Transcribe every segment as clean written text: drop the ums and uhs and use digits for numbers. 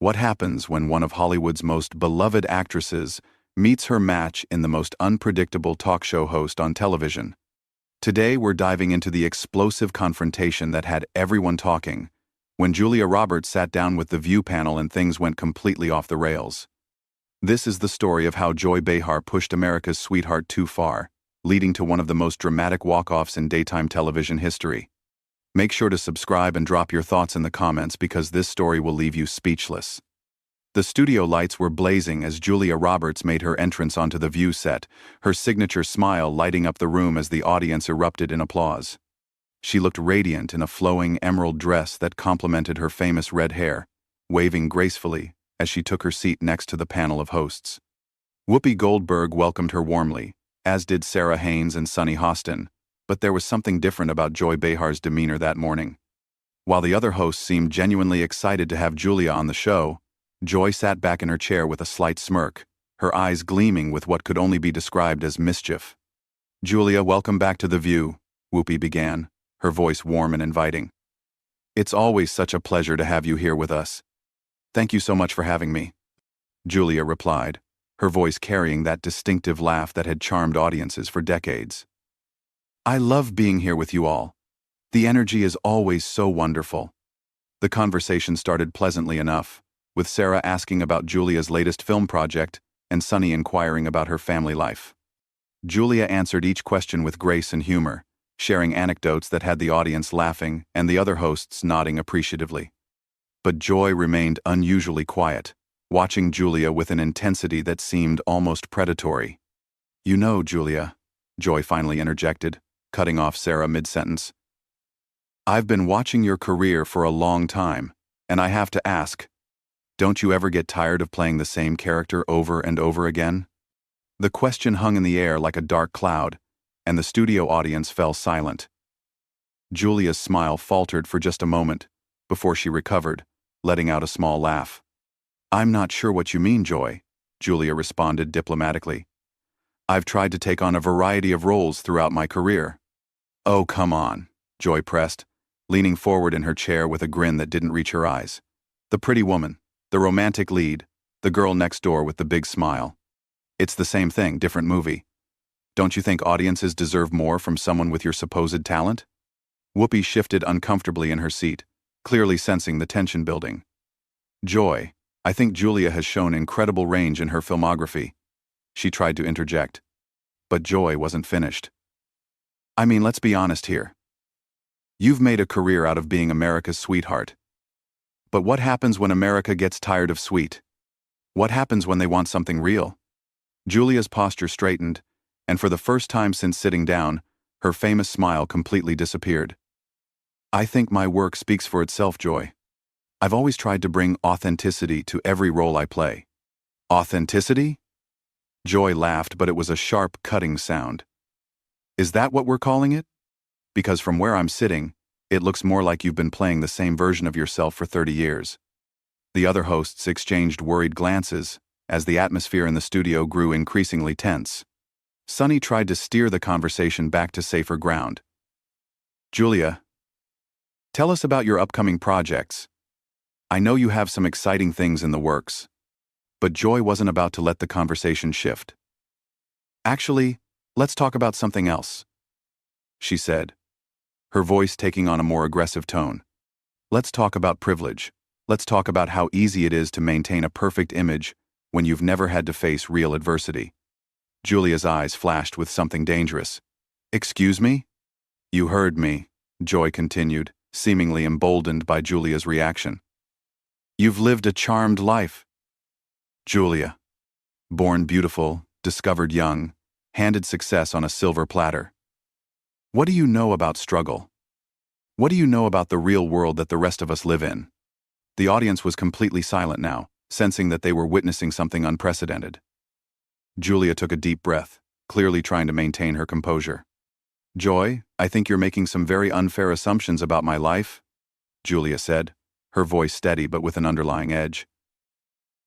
What happens when one of Hollywood's most beloved actresses meets her match in the most unpredictable talk show host on television? Today we're diving into the explosive confrontation that had everyone talking, when Julia Roberts sat down with the View panel and things went completely off the rails. This is the story of how Joy Behar pushed America's sweetheart too far, leading to one of the most dramatic walk-offs in daytime television history. Make sure to subscribe and drop your thoughts in the comments because this story will leave you speechless. The studio lights were blazing as Julia Roberts made her entrance onto the View set, her signature smile lighting up the room as the audience erupted in applause. She looked radiant in a flowing emerald dress that complemented her famous red hair, waving gracefully as she took her seat next to the panel of hosts. Whoopi Goldberg welcomed her warmly, as did Sarah Haynes and Sunny Hostin, but there was something different about Joy Behar's demeanor that morning. While the other hosts seemed genuinely excited to have Julia on the show, Joy sat back in her chair with a slight smirk, her eyes gleaming with what could only be described as mischief. "Julia, welcome back to The View," Whoopi began, her voice warm and inviting. "It's always such a pleasure to have you here with us. Thank you so much for having me," Julia replied, her voice carrying that distinctive laugh that had charmed audiences for decades. "I love being here with you all. The energy is always so wonderful." The conversation started pleasantly enough, with Sarah asking about Julia's latest film project and Sunny inquiring about her family life. Julia answered each question with grace and humor, sharing anecdotes that had the audience laughing and the other hosts nodding appreciatively. But Joy remained unusually quiet, watching Julia with an intensity that seemed almost predatory. "You know, Julia," Joy finally interjected, cutting off Sarah mid-sentence. "I've been watching your career for a long time, and I have to ask, don't you ever get tired of playing the same character over and over again?" The question hung in the air like a dark cloud, and the studio audience fell silent. Julia's smile faltered for just a moment, before she recovered, letting out a small laugh. "I'm not sure what you mean, Joy," Julia responded diplomatically. "I've tried to take on a variety of roles throughout my career." "Oh, come on," Joy pressed, leaning forward in her chair with a grin that didn't reach her eyes. "The pretty woman, the romantic lead, the girl next door with the big smile. It's the same thing, different movie. Don't you think audiences deserve more from someone with your supposed talent?" Whoopi shifted uncomfortably in her seat, clearly sensing the tension building. "Joy, I think Julia has shown incredible range in her filmography," she tried to interject. But Joy wasn't finished. "I mean, let's be honest here. You've made a career out of being America's sweetheart. But what happens when America gets tired of sweet? What happens when they want something real?" Julia's posture straightened, and for the first time since sitting down, her famous smile completely disappeared. "I think my work speaks for itself, Joy. I've always tried to bring authenticity to every role I play." "Authenticity?" Joy laughed, but it was a sharp, cutting sound. "Is that what we're calling it? Because from where I'm sitting, it looks more like you've been playing the same version of yourself for 30 years. The other hosts exchanged worried glances as the atmosphere in the studio grew increasingly tense. Sunny tried to steer the conversation back to safer ground. "Julia, tell us about your upcoming projects. I know you have some exciting things in the works." But Joy wasn't about to let the conversation shift. "Actually, let's talk about something else," she said, her voice taking on a more aggressive tone. "Let's talk about privilege. Let's talk about how easy it is to maintain a perfect image when you've never had to face real adversity." Julia's eyes flashed with something dangerous. "Excuse me?" "You heard me," Joy continued, seemingly emboldened by Julia's reaction. "You've lived a charmed life. Julia. Born beautiful, discovered young, handed success on a silver platter. What do you know about struggle? What do you know about the real world that the rest of us live in?" The audience was completely silent now, sensing that they were witnessing something unprecedented. Julia took a deep breath, clearly trying to maintain her composure. "Joy, I think you're making some very unfair assumptions about my life," Julia said, her voice steady but with an underlying edge.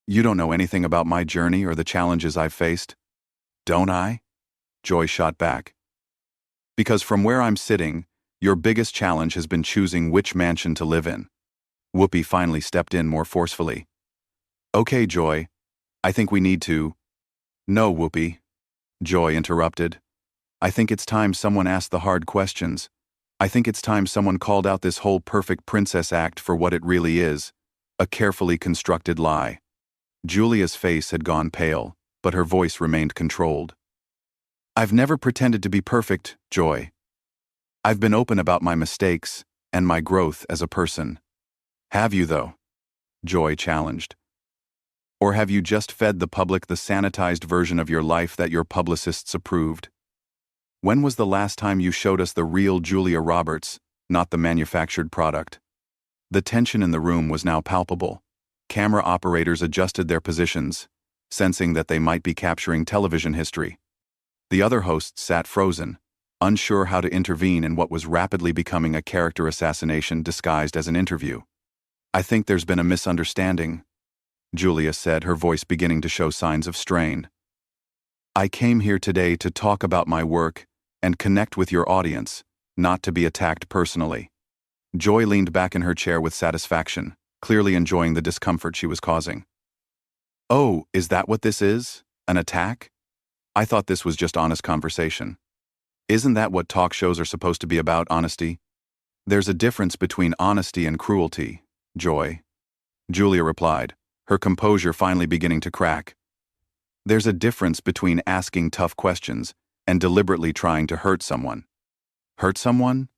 "You don't know anything about my journey or the challenges I've faced." "Don't I?" Joy shot back. "Because from where I'm sitting, your biggest challenge has been choosing which mansion to live in." Whoopi finally stepped in more forcefully. Okay, Joy. I think we need to. No, Whoopi. Joy interrupted. I think it's time someone asked the hard questions. I think it's time someone called out this whole perfect princess act for what it really is. A carefully constructed lie. Julia's face had gone pale, but her voice remained controlled. I've never pretended to be perfect, Joy. I've been open about my mistakes and my growth as a person. Have you, though? Joy challenged. Or have you just fed the public the sanitized version of your life that your publicists approved? When was the last time you showed us the real Julia Roberts, not the manufactured product? The tension in the room was now palpable. Camera operators adjusted their positions, sensing that they might be capturing television history. The other hosts sat frozen, unsure how to intervene in what was rapidly becoming a character assassination disguised as an interview. I think there's been a misunderstanding, Julia said, her voice beginning to show signs of strain. I came here today to talk about my work and connect with your audience, not to be attacked personally. Joy leaned back in her chair with satisfaction, clearly enjoying the discomfort she was causing. Oh, is that what this is? An attack? I thought this was just honest conversation. Isn't that what talk shows are supposed to be about, honesty? There's a difference between honesty and cruelty, Joy. Julia replied, her composure finally beginning to crack. There's a difference between asking tough questions and deliberately trying to hurt someone. Hurt someone?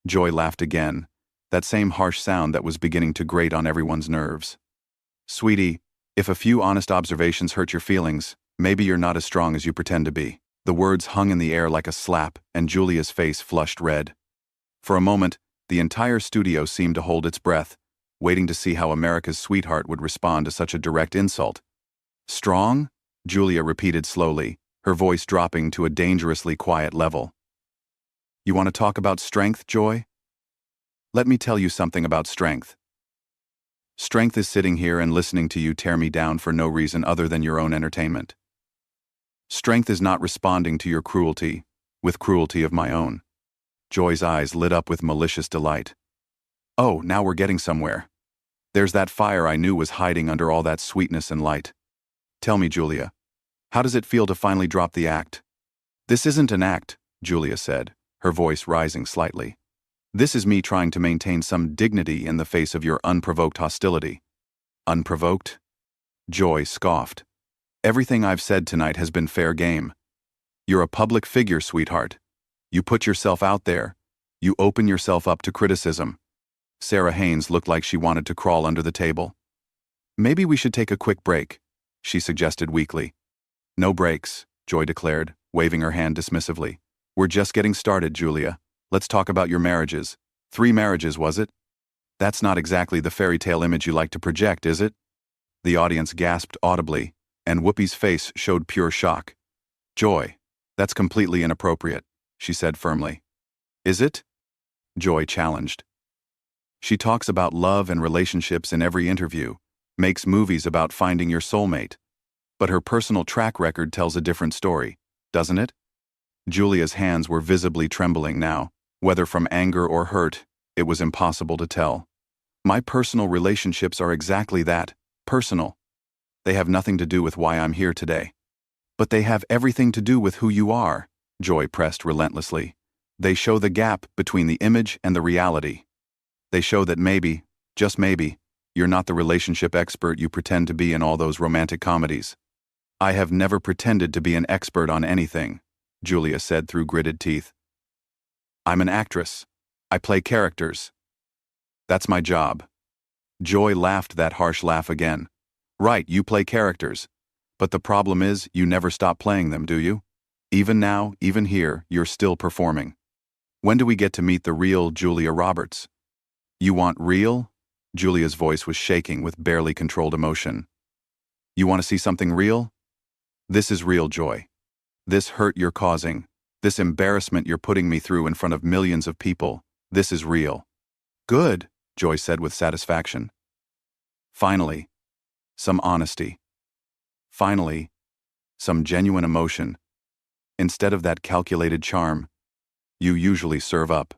Joy laughed again, that same harsh sound that was beginning to grate on everyone's nerves. Sweetie, if a few honest observations hurt your feelings, maybe you're not as strong as you pretend to be. The words hung in the air like a slap, and Julia's face flushed red. For a moment, the entire studio seemed to hold its breath, waiting to see how America's sweetheart would respond to such a direct insult. Strong? Julia repeated slowly, her voice dropping to a dangerously quiet level. You want to talk about strength, Joy? Let me tell you something about strength. Strength is sitting here and listening to you tear me down for no reason other than your own entertainment. Strength is not responding to your cruelty, with cruelty of my own. Joy's eyes lit up with malicious delight. Oh, now we're getting somewhere. There's that fire I knew was hiding under all that sweetness and light. Tell me, Julia, how does it feel to finally drop the act? This isn't an act, Julia said, her voice rising slightly. This is me trying to maintain some dignity in the face of your unprovoked hostility. Unprovoked? Joy scoffed. Everything I've said tonight has been fair game. You're a public figure, sweetheart. You put yourself out there. You open yourself up to criticism. Sarah Haynes looked like she wanted to crawl under the table. Maybe we should take a quick break, she suggested weakly. No breaks, Joy declared, waving her hand dismissively. We're just getting started, Julia. Let's talk about your marriages. 3 marriages, was it? That's not exactly the fairy tale image you like to project, is it? The audience gasped audibly, and Whoopi's face showed pure shock. Joy, that's completely inappropriate, she said firmly. Is it? Joy challenged. She talks about love and relationships in every interview, makes movies about finding your soulmate. But her personal track record tells a different story, doesn't it? Julia's hands were visibly trembling now. Whether from anger or hurt, it was impossible to tell. My personal relationships are exactly that, personal. They have nothing to do with why I'm here today. But they have everything to do with who you are, Joy pressed relentlessly. They show the gap between the image and the reality. They show that maybe, just maybe, you're not the relationship expert you pretend to be in all those romantic comedies. I have never pretended to be an expert on anything, Julia said through gritted teeth. I'm an actress. I play characters. That's my job. Joy laughed that harsh laugh again. Right, you play characters. But the problem is, you never stop playing them, do you? Even now, even here, you're still performing. When do we get to meet the real Julia Roberts? You want real? Julia's voice was shaking with barely controlled emotion. You want to see something real? This is real, Joy. This hurt you're causing, this embarrassment you're putting me through in front of millions of people, this is real. Good, Joy said with satisfaction. Finally, some honesty. Finally, some genuine emotion. Instead of that calculated charm you usually serve up.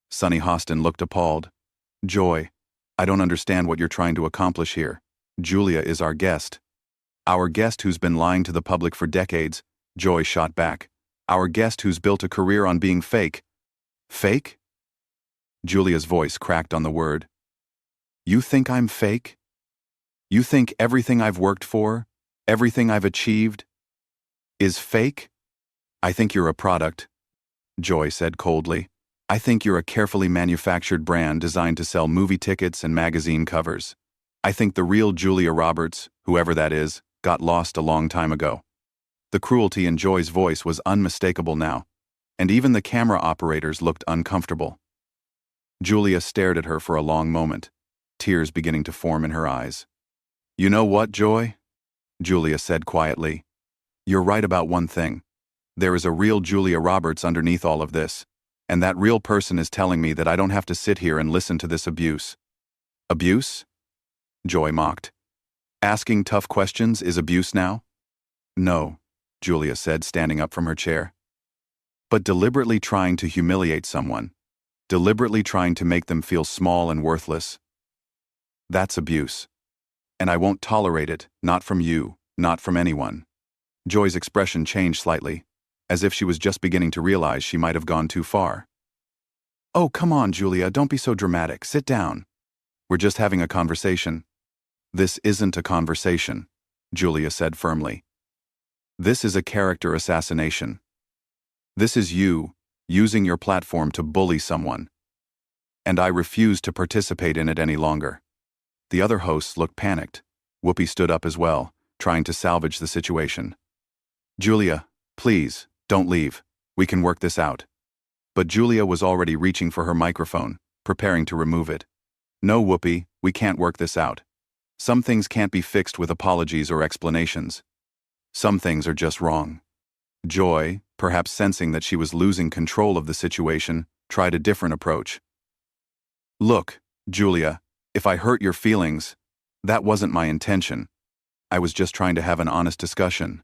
Sonny Hostin looked appalled. Joy, I don't understand what you're trying to accomplish here. Julia is our guest. Our guest who's been lying to the public for decades, Joy shot back. Our guest who's built a career on being fake. Fake? Julia's voice cracked on the word. You think I'm fake? You think everything I've worked for, everything I've achieved, is fake? I think you're a product, Joy said coldly. I think you're a carefully manufactured brand designed to sell movie tickets and magazine covers. I think the real Julia Roberts, whoever that is, got lost a long time ago. The cruelty in Joy's voice was unmistakable now, and even the camera operators looked uncomfortable. Julia stared at her for a long moment, tears beginning to form in her eyes. You know what, Joy? Julia said quietly. You're right about one thing. There is a real Julia Roberts underneath all of this, and that real person is telling me that I don't have to sit here and listen to this abuse. Abuse? Joy mocked. Asking tough questions is abuse now? No, Julia said, standing up from her chair. But deliberately trying to humiliate someone, deliberately trying to make them feel small and worthless, that's abuse. And I won't tolerate it, not from you, not from anyone. Joy's expression changed slightly, as if she was just beginning to realize she might have gone too far. Oh, come on, Julia, don't be so dramatic. Sit down. We're just having a conversation. This isn't a conversation, Julia said firmly. This is a character assassination. This is you, using your platform to bully someone. And I refuse to participate in it any longer. The other hosts looked panicked. Whoopi stood up as well, trying to salvage the situation. Julia, please, don't leave. We can work this out. But Julia was already reaching for her microphone, preparing to remove it. No, Whoopi, we can't work this out. Some things can't be fixed with apologies or explanations. Some things are just wrong. Joy, perhaps sensing that she was losing control of the situation, tried a different approach. Look, Julia, if I hurt your feelings, that wasn't my intention. I was just trying to have an honest discussion.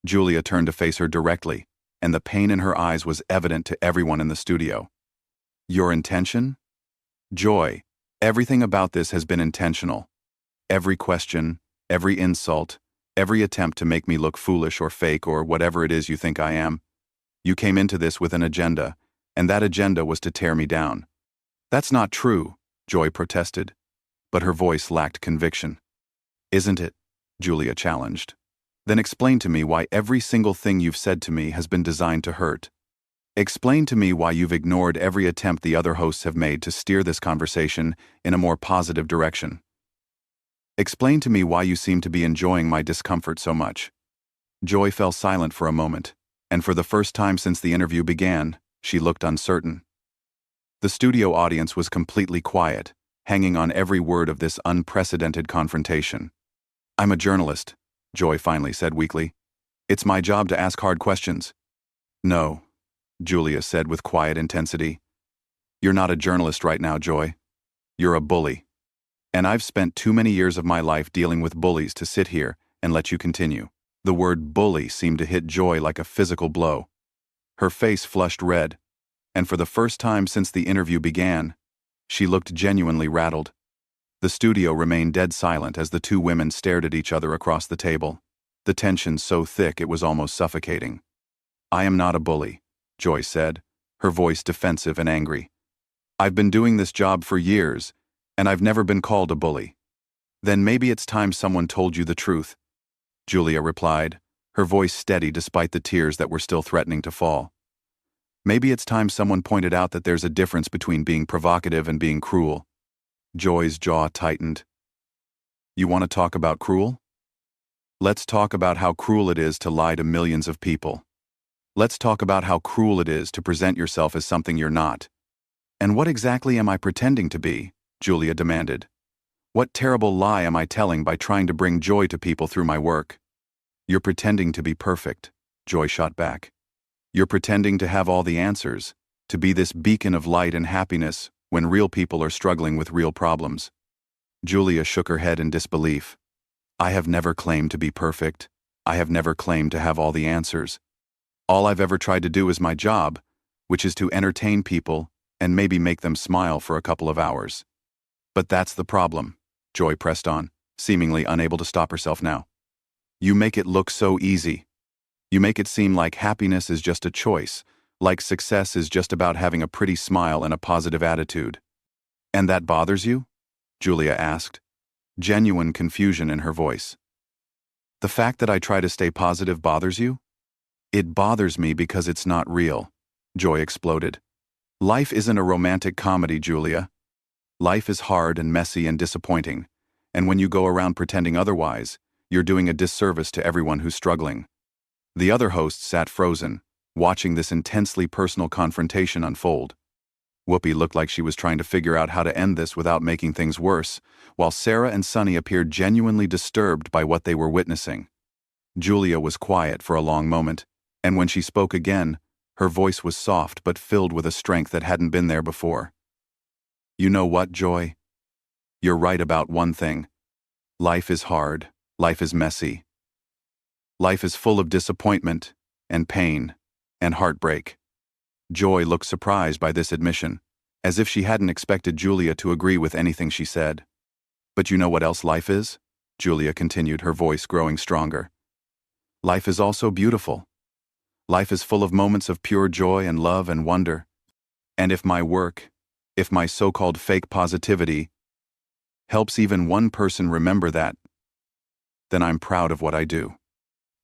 Julia turned to face her directly, and the pain in her eyes was evident to everyone in the studio. Your intention? Joy, everything about this has been intentional. Every question, every insult, every attempt to make me look foolish or fake or whatever it is you think I am. You came into this with an agenda, and that agenda was to tear me down. That's not true, Joy protested, but her voice lacked conviction. Isn't it? Julia challenged. Then explain to me why every single thing you've said to me has been designed to hurt. Explain to me why you've ignored every attempt the other hosts have made to steer this conversation in a more positive direction. Explain to me why you seem to be enjoying my discomfort so much. Joy fell silent for a moment, and for the first time since the interview began, she looked uncertain. The studio audience was completely quiet, hanging on every word of this unprecedented confrontation. I'm a journalist, Joy finally said weakly. It's my job to ask hard questions. No, Julia said with quiet intensity. You're not a journalist right now, Joy. You're a bully. And I've spent too many years of my life dealing with bullies to sit here and let you continue. The word bully seemed to hit Joy like a physical blow. Her face flushed red, and for the first time since the interview began, she looked genuinely rattled. The studio remained dead silent as the two women stared at each other across the table, the tension so thick it was almost suffocating. I am not a bully, Joy said, her voice defensive and angry. I've been doing this job for years, and I've never been called a bully. Then maybe it's time someone told you the truth, Julia replied, her voice steady despite the tears that were still threatening to fall. Maybe it's time someone pointed out that there's a difference between being provocative and being cruel. Joy's jaw tightened. You want to talk about cruel? Let's talk about how cruel it is to lie to millions of people. Let's talk about how cruel it is to present yourself as something you're not. And what exactly am I pretending to be? Julia demanded. What terrible lie am I telling by trying to bring joy to people through my work? You're pretending to be perfect, Joy shot back. You're pretending to have all the answers, to be this beacon of light and happiness when real people are struggling with real problems. Julia shook her head in disbelief. I have never claimed to be perfect. I have never claimed to have all the answers. All I've ever tried to do is my job, which is to entertain people and maybe make them smile for a couple of hours. But that's the problem, Joy pressed on. seemingly unable to stop herself now. You make it look so easy. You make it seem like happiness is just a choice, like success is just about having a pretty smile and a positive attitude. And that bothers you? Julia asked, genuine confusion in her voice. The fact that I try to stay positive bothers you? It bothers me because it's not real, Joy exploded. Life isn't a romantic comedy, Julia. Life is hard and messy and disappointing, and when you go around pretending otherwise, you're doing a disservice to everyone who's struggling. The other hosts sat frozen, watching this intensely personal confrontation unfold. Whoopi looked like she was trying to figure out how to end this without making things worse, while Sarah and Sunny appeared genuinely disturbed by what they were witnessing. Julia was quiet for a long moment, and when she spoke again, her voice was soft but filled with a strength that hadn't been there before. You know what, Joy? You're right about one thing. Life is hard, life is messy. Life is full of disappointment, and pain, and heartbreak. Joy looked surprised by this admission, as if she hadn't expected Julia to agree with anything she said. But you know what else life is? Julia continued, her voice growing stronger. Life is also beautiful. Life is full of moments of pure joy and love and wonder. And if my work, if my so-called fake positivity, helps even one person remember that, then I'm proud of what I do.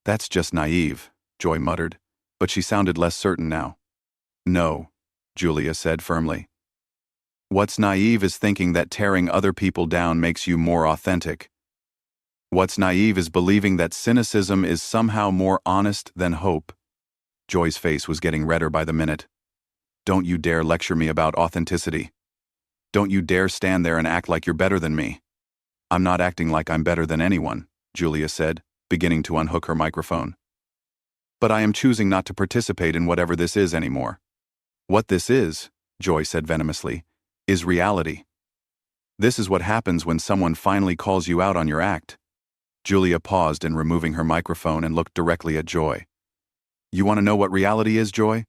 That's just naive, Joy muttered, but she sounded less certain now. No, Julia said firmly. What's naive is thinking that tearing other people down makes you more authentic. What's naive is believing that cynicism is somehow more honest than hope. Joy's face was getting redder by the minute. Don't you dare lecture me about authenticity. Don't you dare stand there and act like you're better than me. I'm not acting like I'm better than anyone, Julia said, beginning to unhook her microphone. But I am choosing not to participate in whatever this is anymore. What this is, Joy said venomously, is reality. This is what happens when someone finally calls you out on your act. Julia paused in removing her microphone and looked directly at Joy. You want to know what reality is, Joy?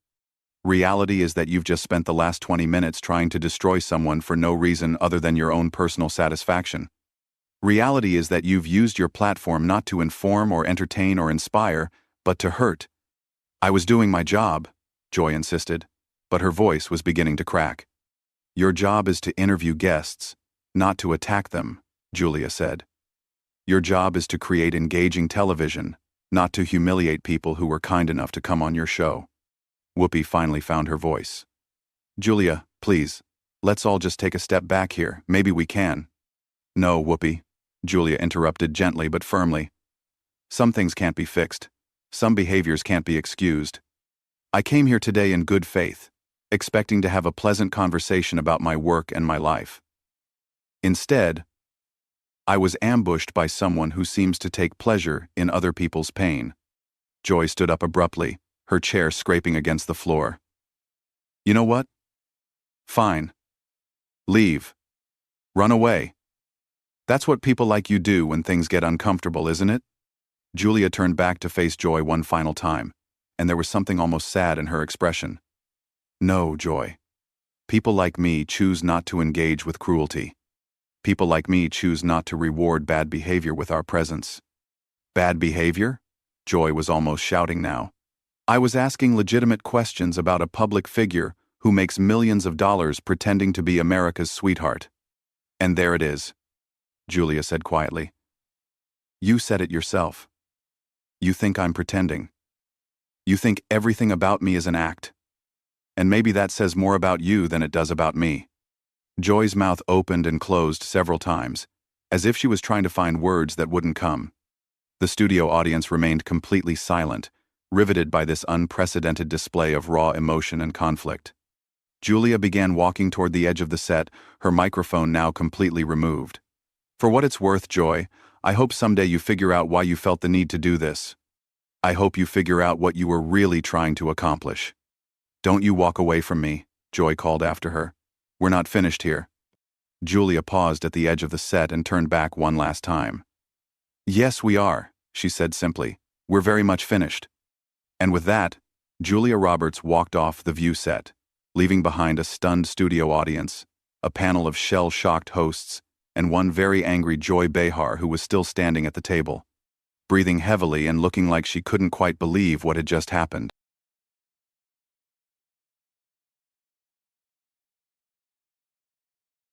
Reality is that you've just spent the last 20 minutes trying to destroy someone for no reason other than your own personal satisfaction. Reality is that you've used your platform not to inform or entertain or inspire, but to hurt. I was doing my job, Joy insisted, but her voice was beginning to crack. Your job is to interview guests, not to attack them, Julia said. Your job is to create engaging television, not to humiliate people who were kind enough to come on your show. Whoopi finally found her voice. Julia, please, let's all just take a step back here. Maybe we can. No, Whoopi, Julia interrupted gently but firmly. Some things can't be fixed. Some behaviors can't be excused. I came here today in good faith, expecting to have a pleasant conversation about my work and my life. Instead, I was ambushed by someone who seems to take pleasure in other people's pain. Joy stood up abruptly, her chair scraping against the floor. You know what? Fine. Leave. Run away. That's what people like you do when things get uncomfortable, isn't it? Julia turned back to face Joy one final time, and there was something almost sad in her expression. No, Joy. People like me choose not to engage with cruelty. People like me choose not to reward bad behavior with our presence. Bad behavior? Joy was almost shouting now. I was asking legitimate questions about a public figure who makes millions of dollars pretending to be America's sweetheart. And there it is, Julia said quietly. You said it yourself. You think I'm pretending. You think everything about me is an act. And maybe that says more about you than it does about me. Joy's mouth opened and closed several times, as if she was trying to find words that wouldn't come. The studio audience remained completely silent, riveted by this unprecedented display of raw emotion and conflict. Julia began walking toward the edge of the set, her microphone now completely removed. For what it's worth, Joy, I hope someday you figure out why you felt the need to do this. I hope you figure out what you were really trying to accomplish. Don't you walk away from me, Joy called after her. We're not finished here. Julia paused at the edge of the set and turned back one last time. Yes, we are, she said simply. We're very much finished. And with that, Julia Roberts walked off the View set, leaving behind a stunned studio audience, a panel of shell-shocked hosts, and one very angry Joy Behar who was still standing at the table, breathing heavily and looking like she couldn't quite believe what had just happened.